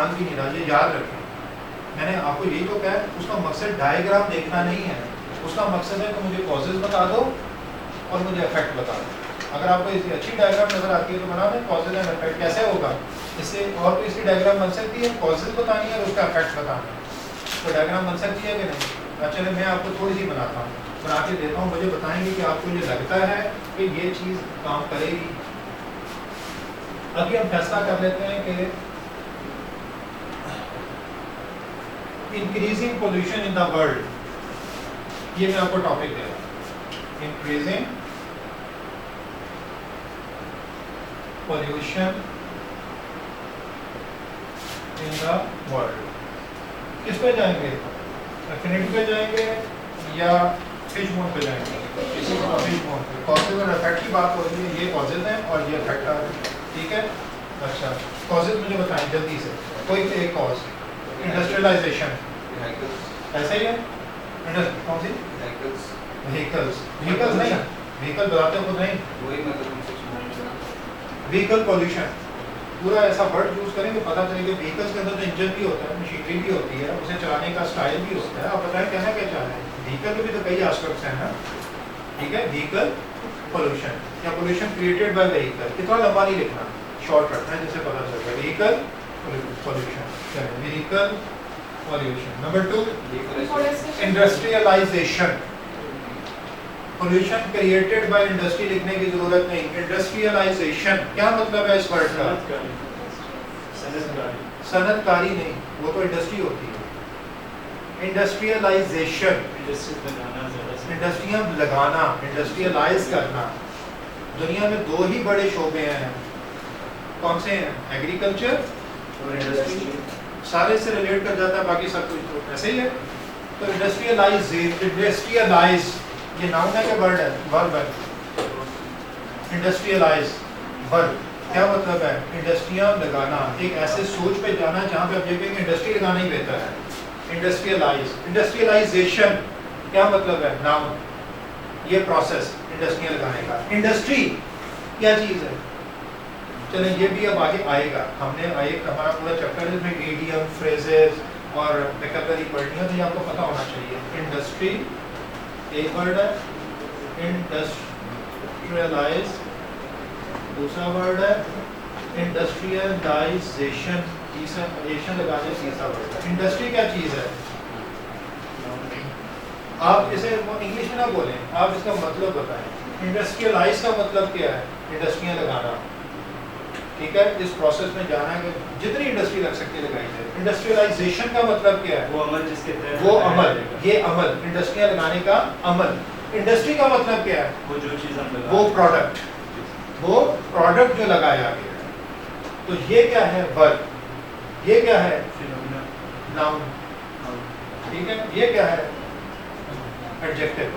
ध्यान भी नहीं रहा, ये याद रखें। मैंने आपको यही तो कहा, उसका मकसद डायग्राम देखना नहीं है, उसका मकसद है कि मुझे कॉजेज बता दो और मुझे इफेक्ट बता दो। अगर आपको इसकी अच्छी डायग्राम नजर आती है तो बना दें कॉजेज एंड इफेक्ट। कैसे होगा इससे? और तो इसकी डायग्राम बन सकती है, कॉजेज बतानी है और उसका इफेक्ट बताना है, तो डायग्राम बन सकती है कि नहीं? चलिए मैं आपको थोड़ी सी बनाता हूँ, बना के देता हूँ, मुझे बताएंगे कि आपको ये लगता है कि ये चीज़ काम करेगी। अभी हम फैसला कर लेते हैं कि increasing pollution in the world, ये मैं आपको टॉपिक दे रहा हूँ, increasing pollution in the world. किस पे जाएंगे? एफिनिटी पे जाएंगे या फिश बोन पे जाएंगे? फिश बोन पे। कॉजेज और इफेक्ट की बात हो रही है, ये कॉजेज हैं और ये इफेक्ट आ रहे हैं, ठीक है? अच्छा, कॉजेज मुझे बताएं जल्दी से, कोई एक कॉज। इंडस्ट्रियलाइजेशन, ऐसा ही है? कौन सी? व्हीकल्स। व्हीकल्स नहीं, व्हीकल बताते हो नहीं, व्हीकल पोल्यूशन। पूरा ऐसा वर्ड यूज करेंगे पता चलेगा व्हीकल्स के अंदर तो इंजन भी होता है, मशीनरी भी होती है, उसे चलाने का स्टाइल भी होता है। आप बताएं कहना क्या चाह रहे हैं? व्हीकल के भी तो कई एस्पेक्ट्स हैं ना, ठीक है? व्हीकल पोल्यूशन या पोल्यूशन क्रिएटेड बाय व्हीकल, कितना लंबा नहीं लिखना, शॉर्ट रखना है जिससे पता चल जाए। Vehicle pollution, vehicle pollution. Number 2, industrialisation. Pollution created by industry लिखने की जरूरत नहीं, इंडस्ट्रियलाइजेशन क्या मतलब है इस वर्ड का? सनतकारी नहीं, वो तो इंडस्ट्री होती है। इंडस्ट्रियलाइजेशन, इंडस्ट्रियां लगाना, इंडस्ट्रियलाइज करना। दुनिया में दो ही बड़े शोबे हैं, कौन से हैं? एग्रीकल्चर और इंडस्ट्री। सारे से रिलेट कर जाता है, बाकी सब कुछ तो ऐसे ही है। तो इंडस्ट्रियलाइज ये नाउन है क्या वर्ड है? वर्ब है। इंडस्ट्रियलाइज वर्ब क्या मतलब है? इंडस्ट्रियां लगाना, एक ऐसे सोच पे जाना जहाँ पे आप देखेंगे इंडस्ट्री लगाना ही बेहतर है। इंडस्ट्रियलाइज। इंडस्ट्रियलाइजेशन क्या मतलब है? नाउन, ये प्रोसेस इंडस्ट्रियां लगाने का। इंडस्ट्री क्या चीज़ है? चले ये भी अब आगे आएगा, हमने एक हमारा पूरा चैप्टर है इसमें इडियम, फ्रेजेस और वोकैबुलरी पढ़नी है, तो ये आपको पता होना चाहिए। इंडस्ट्री एक वर्ड है, इंडस्ट्रियलाइज दूसरा वर्ड है, इंडस्ट्रियलाइजेशन तीसरा लगाने तीसरा वर्ड है। इंडस्ट्री क्या चीज़ है? आप इसे इंग्लिश में ना बोलें, आप इसका मतलब बताएं। इंडस्ट्रियलाइज का मतलब क्या है? इंडस्ट्रियां लगाना, ठीक है? इस प्रोसेस में जाना है कि जितनी इंडस्ट्री लग सकती है लगाई जाए। इंडस्ट्रियलाइजेशन का मतलब क्या है? वो अमल जिसके तहत, वो अमल, ये अमल, इंडस्ट्रियां लगाने का अमल। इंडस्ट्री का मतलब क्या है? वो जो चीज़ हम लगा, वो प्रोडक्ट, वो प्रोडक्ट जो लगाया गया है। तो ये क्या है? वर्ब। ये क्या है? नाउन, ठीक है? ये क्या है? एडजेक्टिव,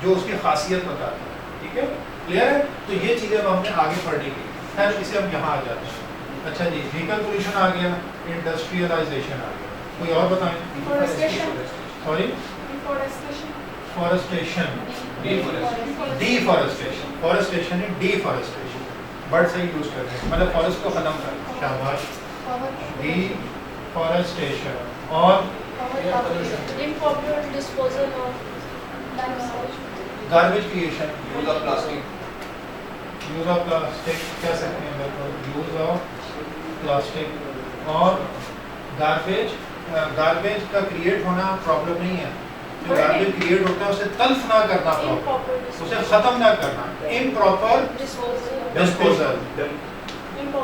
जो उसकी खासियत बताता है, ठीक है? क्लियर है? तो ये चीज़ें अब हमने आगे पढ़ने की, खैर इसे हम यहाँ आ जाते हैं। अच्छा जी, व्हीकल पोल्यूशन आ गया, इंडस्ट्रियलाइजेशन आ गया, कोई और बताएं? सॉरी, फॉरेस्टेशन, डिफॉरेस्टेशन, फॉरेस्टेशन है डिफॉरेस्टेशन, वर्ड सही यूज कर रहे हैं, मतलब फॉरेस्ट को खत्म कर, शाबाश। डिफॉरेस्टेशन और improper disposal of garbage creation, use of plastic, use of plastic कह सकते हैं, बिल्कुल यूज ऑफ प्लास्टिक। और गार्बेज, गार्बेज का क्रिएट होना प्रॉब्लम नहीं है, जो गार्बेज क्रिएट होता है उसे तल्फ ना करना प्रॉब्लम, उसे खत्म ना करना। Improper disposal,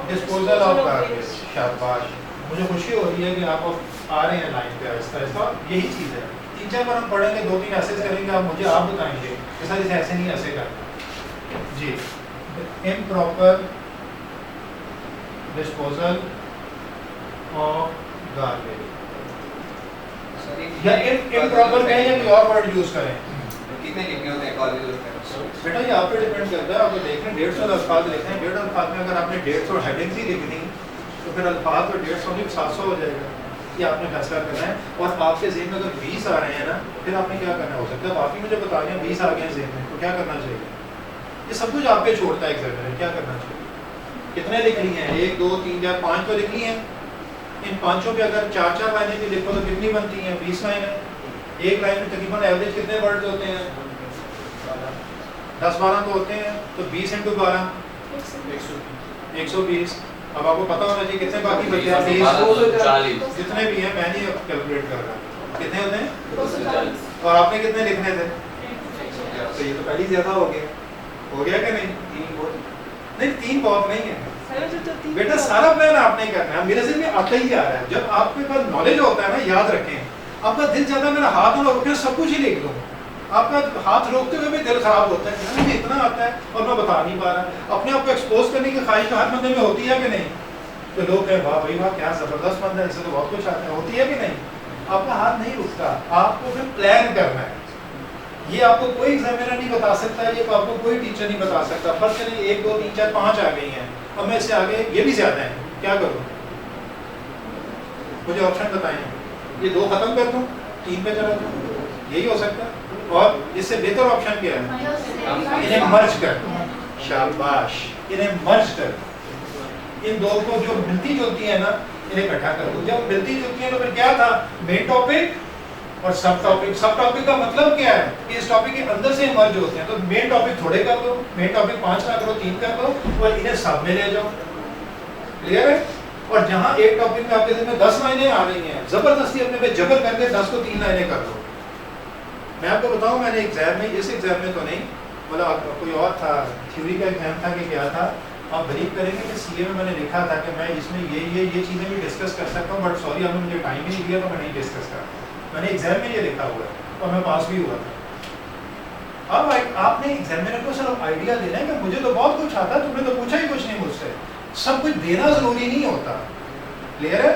disposal of garbage, शाबाश। मुझे खुशी हो रही है कि आप आ रहे हैं लाइन पे आहिस्ता आहिस्ता, यही चीज़ है। 3-4 बार हम पढ़ेंगे, 2-3 ऐसे करेंगे, आप मुझे आप बताएंगे कि सर इसे ऐसे नहीं ऐसे करना जी। इम्प्रॉपर डिस्पोजल ऑफ गार्बेज, या इम्प्रॉपर कहें या कोई और वर्ड यूज करें? कितने लिखने होते हैं कॉलेज में? बेटा ये आप पे डिपेंड करता है, आप देख रहे हैं 150 अल्फाज लिखते हैं, 150 अल्फाज में अगर आपने 150 हेडिंग्स ही लिखनी तो फिर अल्फाज तो 150 नहीं 700 हो जाएगा। ये आपने फैसला करना है। और आपके ज़हन में अगर 20 आ रहे हैं ना, फिर आपने क्या करना हो सकता है, आप ही मुझे बता रहे हैं 20 आ गए हैं ज़हन में, तो क्या करना चाहिए? ये सब कुछ आप पे छोड़ता है एग्जामिनर, क्या करना चाहिए? कितने लिख लिए हैं? 1 2 3 4 5 तो लिख लिए हैं, इन पांचों पे अगर 4-4 लाइनें भी लिखो तो कितनी बनती हैं? 20 लाइनें। एक लाइन में तकरीबन एवरेज कितने वर्ड्स होते हैं? 10-12 तो होते हैं, तो 20 × 12 120। अब आपको पता होना चाहिए कितने बाकी बचे हैं? 40 जितने भी हैं, मैं नहीं कैलकुलेट कर रहा, कितने होते हैं? 240 और आपने कितने लिखने थे? तो ये तो पहले ही ज्यादा हो गया कि नहीं? 3 बहुत नहीं है बेटा, सारा प्लान आपने करना है। मेरे से भी आता ही आ रहा है। जब आपके पास नॉलेज होता है ना, याद रखें, आपका दिल चाहता है मेरा हाथ ना रोके, सब कुछ ही लिख दूं। आपका हाथ रोकते हुए भी दिल खराब होता है, मुझे इतना आता है और मैं बता नहीं पा रहा। अपने आप को एक्सपोज करने की ख्वाहिश हर बंदे में होती है कि नहीं? तो लोग कहें वाह भाई वाह, क्या जबरदस्त बंदा है, इससे तो बहुत कुछ आता है। होती है कि नहीं? आपका हाथ नहीं रुकता, आपको फिर प्लान करना है। ये आपको कोई एग्जामिनर नहीं बता सकता, ये आपको कोई टीचर नहीं बता सकता। फर्स्ट चलिए 1 2 3 4 5 आ गई हैं, और मैं इससे आगे ये भी ज्यादा है, क्या करूं? मुझे ऑप्शन बताएं। ये 2 खत्म कर दूं, 3 पे चला जाऊं, यही हो सकता है। और इससे बेहतर ऑप्शन क्या है? इन्हें मर्ज कर दूं। शाबाश, इन्हें मर्ज कर दूं। इन दो को जो मिलती जुलती है ना, इन्हें इकट्ठा कर दूं। जब मिलती जुलती है तो फिर क्या था? मेन टॉपिक और सब टॉपिक। सब टॉपिक का मतलब क्या है? कि इस टॉपिक के अंदर से मर्ज होते हैं। तो मेन टॉपिक थोड़े कर दो, मेन टॉपिक 5 ना करो, 3 कर दो, और इन्हें सब में ले जाओ। क्लियर है? और जहां एक टॉपिक में आपके दिन में 10 लाइनें आ रही हैं, जबरदस्ती अपने पे जबर करके 10 को 3 लाइनें कर दो। मैं आपको बताऊं, मैंने एग्जाम में, इस एग्जाम में तो नहीं, मतलब कोई और था, थ्योरी का एग्जाम था कि क्या था, आप बिलीव करेंगे कि सीए में मैंने लिखा था कि मैं इसमें ये चीज़ें भी डिस्कस कर सकता हूँ, बट सॉरी आपने मुझे टाइम ही नहीं दिया तो मैं नहीं डिस्कस कर रहा। मैंने एग्जाम में ये लिखा हुआ है और मैं पास भी हुआ था। अब आपने एग्जामिनर को सिर्फ आइडिया देना है कि मुझे तो बहुत कुछ आता है, तुमने तो पूछा ही कुछ नहीं मुझसे। सब कुछ देना जरूरी नहीं होता। क्लियर है?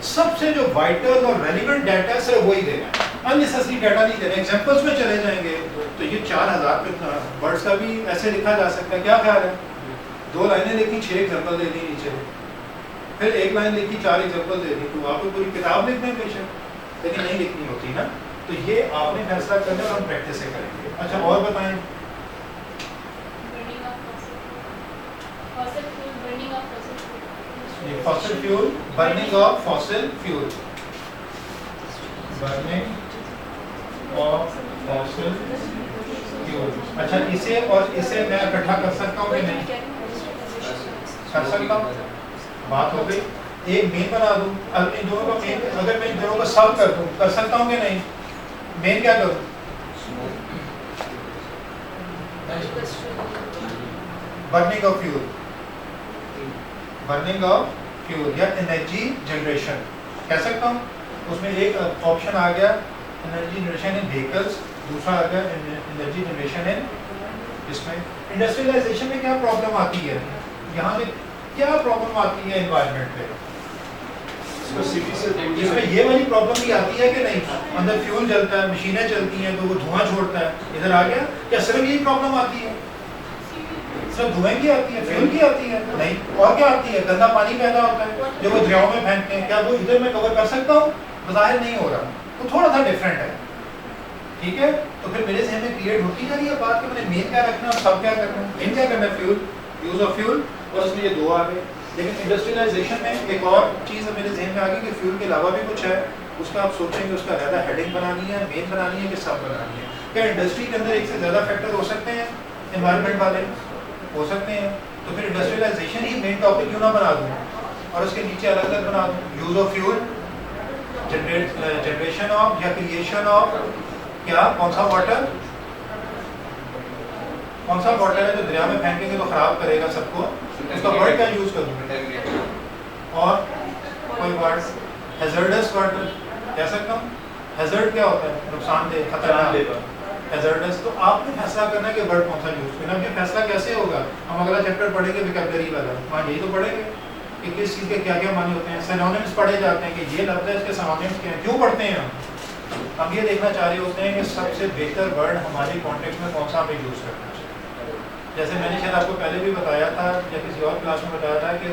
सबसे जो वाइटल और रेलिवेंट डाटा है सिर्फ वही देना है, अननेसेसरी डाटा नहीं देना। एग्जांपल्स में चले जाएंगे तो ये 4000 वर्ड्स का भी ऐसे लिखा जा सकता है। क्या ख्याल है? 2 लाइनें लिखी, 6 एग्जांपल दे दी नीचे, फिर 1 लाइन लिखी, 4 एग्जांपल दे दी। तो आपको पूरी किताब लिखने बेशक, लेकिन नहीं लिखनी होती ना। तो ये आपने फैसला करना और हम प्रैक्टिस से करेंगे। अच्छा, और बताएं। Fossil fuel, burning of fossil fuel, burning of fossil fuel. अच्छा, इसे और इसे मैं इकट्ठा कर सकता हूँ कि नहीं? कर सकता हूँ। बात हो गई। एक मेन बना दूं, अगर इन दोनों का मेन, अगर मैं इन दोनों को सॉल्व कर दूं, कर सकता हूँ कि नहीं? मेन क्या करूं? Burning of fuel, burning of fuel या एनर्जी जनरेशन कह सकता हूँ। उसमें एक ऑप्शन आ गया एनर्जी जनरेशन इन व्हीकल्स, दूसरा आ गया एनर्जी जनरेशन इन इसमें। इंडस्ट्रियलाइजेशन में क्या प्रॉब्लम आती है? यहाँ पे क्या प्रॉब्लम आती है एनवायरनमेंट पे? इसमें ये वाली प्रॉब्लम भी आती है कि नहीं? अंदर फ्यूल जलता है, मशीनें चलती हैं तो वो धुआं छोड़ता है, इधर आ गया। क्या सिर्फ यही प्रॉब्लम आती है? सिर्फ धुएं की आती है, फ्यूल की आती है? नहीं, और क्या आती है? गंदा पानी पैदा होता है जो वो दरियाओं में फेंकते हैं, क्या वो इधर मैं कवर कर सकता हूँ? ज़ाहिर नहीं हो रहा, तो थोड़ा सा डिफरेंट है। ठीक है, तो फिर मेरे जहन में क्रिएट होती जा रही है बात कि मैंने मेन क्या रखना और सब क्या करना। मेन क्या करना है? फ्यूल, यूज ऑफ फ्यूल, और उसमें ये 2 आ गए। लेकिन इंडस्ट्रियलाइजेशन में एक और चीज़ मेरे जहन में आ गई कि फ्यूल के अलावा भी कुछ है, उसका आप सोचेंगे उसका ज़्यादा हेडिंग बनानी है, मेन बनानी है कि सब बनानी है। क्या इंडस्ट्री के अंदर एक से ज़्यादा फैक्टर हो सकते हैं एनवायरनमेंट वाले? हो सकते हैं। तो फिर इंडस्ट्रियलाइजेशन ही मेन टॉपिक क्यों ना बना दूँ और उसके नीचे अलग अलग बना दूँ? Use of fuel, generation of या क्रिएशन ऑफ क्या, कौन सा वाटर, कौन सा वाटर है जो दरिया में फेंकेंगे तो खराब करेगा सबको, उसका वर्ड क्या यूज करूँ? और कोई वर्ड हैजर्डस वाटर कह सकता हूँ। हैजर्ड क्या होता है? नुकसानदेह, खतरनाक, हैजर्डस। तो आपने फैसला करना है कि वर्ड कौन सा यूज करना है। ये फैसला कैसे होगा? हम अगला चैप्टर पढ़ेंगे वोकैबुलरी वाला, वहाँ यही तो पढ़ेंगे कि किस चीज़ के क्या क्या माने होते हैं। सिनोनिम्स पढ़े जाते हैं कि ये लफ्ज़ है, इसके सिनोनिम्स क्या हैं। क्यों पढ़ते हैं हम ये देखना चाह रहे होते हैं कि सबसे बेहतर वर्ड हमारे कॉन्टेक्स्ट में कौन सा हमें यूज़ करना चाहिए। जैसे मैंने शायद आपको पहले भी बताया था या किसी और क्लास में बताया था कि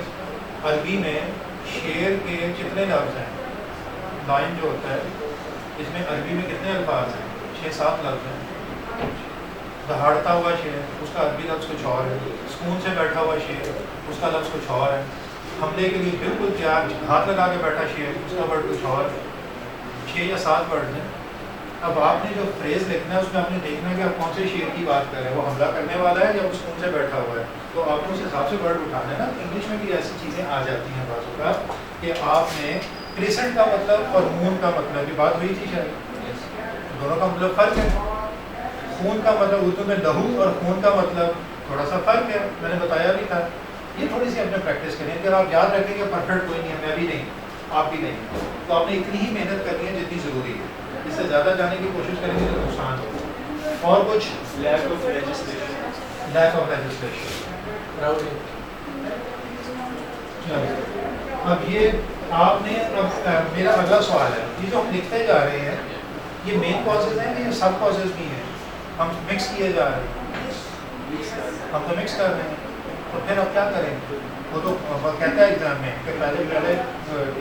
अरबी में शेर के कितने लफ्ज़ हैं। लाइन जो होता है इसमें अरबी में कितने अल्फाज हैं? 6-7 लफ्ज़ हैं। दहाड़ता हुआ शेर, उसका अरबी लफ्ज़ कुछ और है। सुकून से बैठा हुआ शेर, उसका लफ्ज़ कुछ और है। हमले के लिए बिल्कुल तैयार, हाथ लगा के बैठा शेर, उसका वर्ड कुछ और 6 या 7 वर्ड हैं। अब आपने जो फ्रेज लिखना है उसमें आपने देखना है कि आप कौन से शेर की बात कर रहे हैं, वो हमला करने वाला है या उस कौन से बैठा हुआ है, तो आपको उस हिसाब से वर्ड उठाना है ना। इंग्लिश में भी ऐसी चीज़ें आ जाती हैं बाजू का कि आपने क्रिसेंट का मतलब और मून का मतलब की बात हुई थी शायद, दोनों का मतलब फ़र्क है। खून का मतलब उर्दू में लहू और खून का मतलब थोड़ा सा फ़र्क है, मैंने बताया भी था। ये थोड़ी सी अपने प्रैक्टिस करें, अगर आप याद रखें कि परफेक्ट कोई नहीं है, मैं भी नहीं, आप भी नहीं, तो आपने इतनी ही मेहनत करनी है जितनी ज़रूरी है। इससे ज़्यादा जाने की कोशिश करेंगे तो नुकसान हो। और कुछ लैक ऑफ लेजिस्लेशन, अब ये आपने अब मेरा अगला सवाल है, ये जो हम लिखते जा रहे हैं ये मेन कॉजेज हैं कि ये सब कॉजेज भी हैं, हम मिक्स किए जा रहे हैं, हम तो मिक्स कर रहे हैं, तो फिर अब क्या करें? वो तो कहता है एग्जाम में कि पहले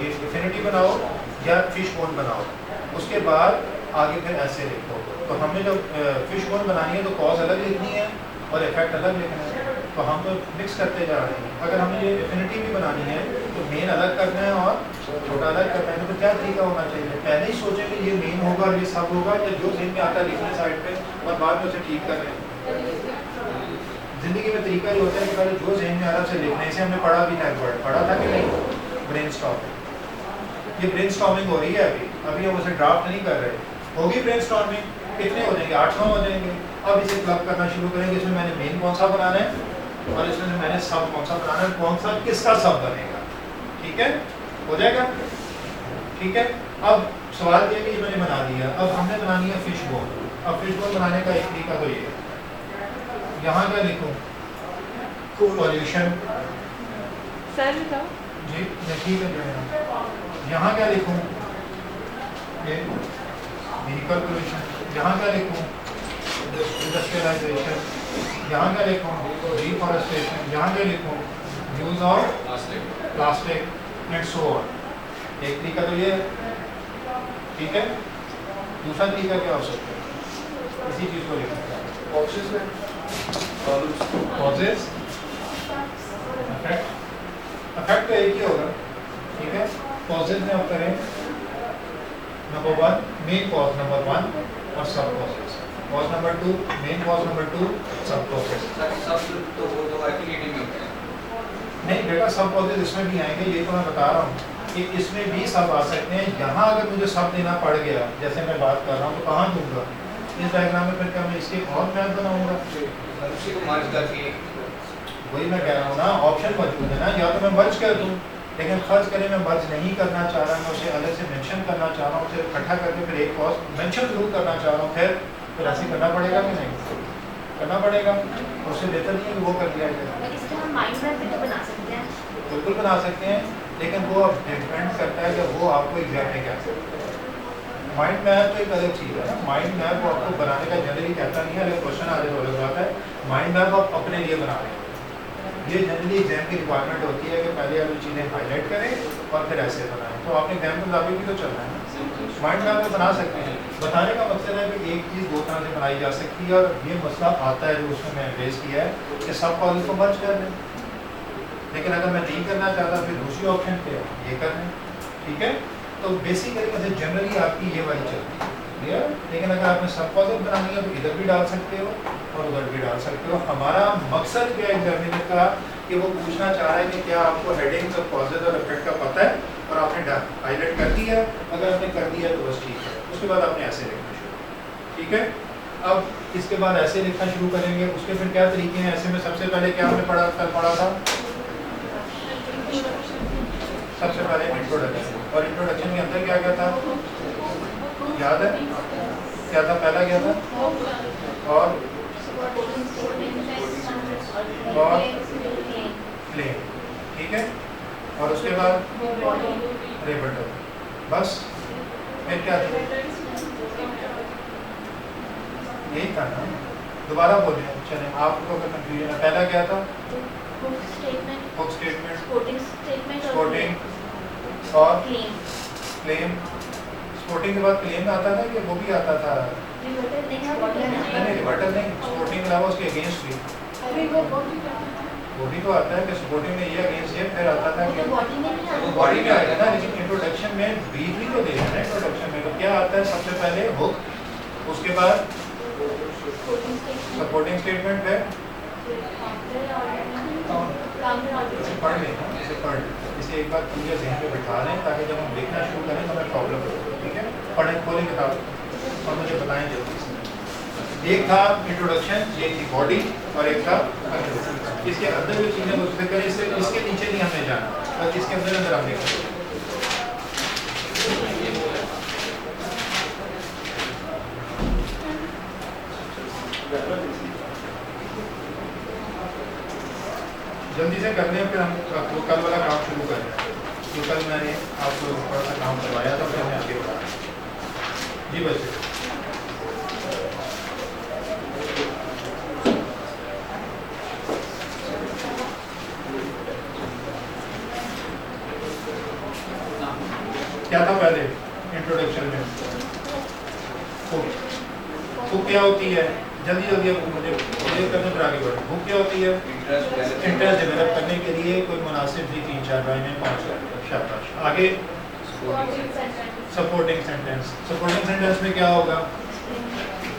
इन्फिनिटी बनाओ या फिश बोन बनाओ, उसके बाद आगे फिर ऐसे लिखो। तो हमें जो फिश बोन बनानी है तो कॉज अलग लिखनी है और इफेक्ट अलग लिखना है, तो हम तो मिक्स करते जा रहे हैं। अगर हमें ये इन्फिनिटी भी बनानी है तो मेन अलग करना है और छोटा अलग करना है, तो क्या तरीका होना चाहिए? पहले ही सोचें कि ये मेन होगा और ये सब होगा, या जो ज़हन में आता है लिखने साइड पे और बाद में उसे ठीक कर रहे हैं। ज़िंदगी में तरीका ये होता है कि पहले जो ज़हन में आ रहा है उसे लिखने से। हमने पढ़ा भी था, एक वर्ड पढ़ा था कि नहीं, ब्रेनस्टॉर्मिंग। ये ब्रेनस्टॉर्मिंग हो रही है अभी हम उसे ड्राफ्ट नहीं कर रहे, होगी ब्रेनस्टॉर्मिंग, कितने हो जाएंगे? 8-9 हो जाएंगे। अब इसे क्लब करना शुरू करेंगे, इसमें मैंने मेन कौन सा बनाना है और इसमें मैंने सब कौन सा बनाना है, कौन सा किसका सब बनेगा, ठीक है, हो जाएगा, ठीक है। अब सवाल ये कि मैंने बना दिया, अब हमने बनानी है फिश बोन। अब फिश बोन बनाने का एक तरीका तो ये है, यहाँ क्या लिखूँ? पॉल्यूशन सर बताओ जी, ठीक है जो है, यहाँ क्या लिखूँ? ये व्हीकल पोल्यूशन। यहाँ क्या लिखूँ? इंडस्ट्रियलाइजेशन। यहाँ क्या लिखूँ? डिफॉरेस्टेशन। यहाँ क्या लिखूँ? Use of plastic and so on. एक तरीका तो ये है, ठीक है। दूसरा तरीका क्या हो सकता है? इसी चीज़ को लिखना है, ऑप्शंस में कॉजेज, इफेक्ट। इफेक्ट तो एक ही होगा, ठीक है। कॉजेज में आप करें नंबर 1 मेन कॉज नंबर 1 और सब causes. Cause number 2 main cause number 2 सब कॉजेज। सब तो वो तो एफिलिएटिव में होते हैं। नहीं बेटा, सब कॉजेज इसमें भी आएंगे, ये तो मैं बता रहा हूँ कि इसमें भी सब आ सकते हैं। यहाँ अगर मुझे सब देना पड़ गया, जैसे मैं बात कर रहा हूँ, तो कहाँ दूंगा? इस डायग्राम में फिर क्या मैं इसके और मैथ बनाऊंगा? उसी को मर्ज करके वही मैं कह रहा हूँ ना, ऑप्शन मौजूद है ना, या तो मैं मर्ज कर दूँ, लेकिन फर्ज करें मैं मर्ज नहीं करना चाह रहा, मैं उसे अलग से मेंशन करना चाह रहा हूँ, उसे इकट्ठा करके फिर एक कॉस्ट मेंशन जरूर करना चाह रहा हूँ, फिर ऐसे करना पड़ेगा कि नहीं करना पड़ेगा? तो उससे बेहतर नहीं है कि वो कर दिया जाए। इसका हम माइंड मैप भी तो बना सकते हैं। बिल्कुल बना सकते हैं, लेकिन वो अब डिपेंड करता है कि वो आपको एग्जाम में क्या माइंड मैप तो एक अलग चीज़ है ना। माइंड मैप वो आपको बनाने का जनरली कहता नहीं है, अगर क्वेश्चन आ जाए तो अलग बात है। माइंड मैप आप अपने लिए बना रहे हैं, ये जनरली एग्जाम की रिक्वायरमेंट होती है कि पहले आप चीज़ें हाईलाइट करें और फिर ऐसे बनाएं। तो आपने एग्जाम के मुताबिक भी तो चलना है ना। माइंड मैप में बना सकते हैं। बताने का मकसद है कि एक चीज़ दो तरह से बनाई जा सकती है, और ये मसला आता है जो उसमें मैंने रेज किया है कि सब कॉलेज को मर्ज कर दें, लेकिन अगर मैं नहीं करना चाहता फिर दूसरी ऑप्शन पे ये कर लें, ठीक है। तो बेसिकली वैसे जनरली आपकी ये वाली चलती है, क्लियर। लेकिन अगर आपने सब कॉजेज बनानी है तो इधर भी डाल सकते हो और उधर भी डाल सकते हो। हमारा मकसद क्या है एग्जामिनर का कि वो पूछना चाह रहा है कि क्या आपको हेडिंग और कॉजेज और इफेक्ट का पता है, और आपने हाईलाइट कर दिया। अगर आपने कर दिया तो बस ठीक है, उसके बाद आपने ऐसे लिखना शुरू, ठीक है। अब इसके बाद ऐसे लिखना शुरू करेंगे। उसके फिर क्या तरीके हैं ऐसे में? सबसे पहले क्या हमने कल पढ़ा था? सबसे पहले इंट्रोडक्शन, और इंट्रोडक्शन के अंदर क्या क्या था याद है? क्या था? पहला क्या था? और क्लेम, ठीक है। और उसके बाद रेबटल, बस। फिर क्या था? यही था ना, दोबारा बोले चले आपको अगर कंफ्यूजन है। पहला क्या था? Hook statement, hook statement, quoting statement और स्पोर्टिंग और claim. क्लेम। स्पोर्टिंग के बाद क्लेम आता था कि वो भी आता था? Rebuttal नहीं नहीं, रिबटल नहीं, स्पोर्टिंग के अलावा उसके अगेंस्ट भी सपोर्टिंग तो आता है कि सपोर्टिंग में ये अगेंस्ट ये फिर आता था वो कि तो बॉडी में नहीं वो आता। बॉडी में आएगा ना, लेकिन इंट्रोडक्शन में ब्रीफली तो देना है। इंट्रोडक्शन में तो क्या आता है, सबसे पहले हुक, उसके बाद Supporting statement, सपोर्टिंग स्टेटमेंट है, counter और counter और इसे पढ़ लेना, इसे पढ़ लें, इसे एक बार पूरे ज़हन में बिठा लें ताकि जब हम लिखना शुरू करें तो हमें प्रॉब्लम हो। ठीक है, पढ़ें, खोलें किताब और मुझे बताएं जल्दी से। एक था इंट्रोडक्शन, ये थी बॉडी, और एक था कंक्लूजन। इसके अंदर जो चीज़ें उससे करें, इसके नीचे नहीं हमें जाना, बस इसके अंदर अंदर हम देखें। जल्दी से कर लें, फिर हम वो कल वाला काम शुरू करें जो कल मैंने आपको थोड़ा सा काम करवाया था, फिर मैं आगे बढ़ा। जी बच्चे, क्या था पहले इंट्रोडक्शन में? हुक क्या होती है? जल्दी जल्दी अब मुझे करने पर आगे बढ़े। हुक क्या होती है? इंटरेस्ट डेवलप करने के लिए कोई मुनासिब भी 3-4 लाइनें 5 लाइनें, शाबाश। आगे supporting sentence, supporting sentence. Supporting sentence में क्या होगा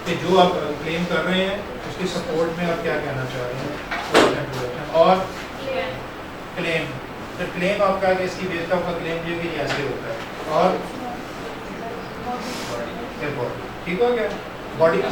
कि जो आप क्लेम कर रहे हैं उसकी सपोर्ट में आप क्या कहना चाह रहे हैं, और clear, क्लेम। तो क्लेम आपका कि इसकी बेस का आपका क्लेम ये भी ऐसे होता है, और फिर बॉडी। ठीक हो गया? बॉडी का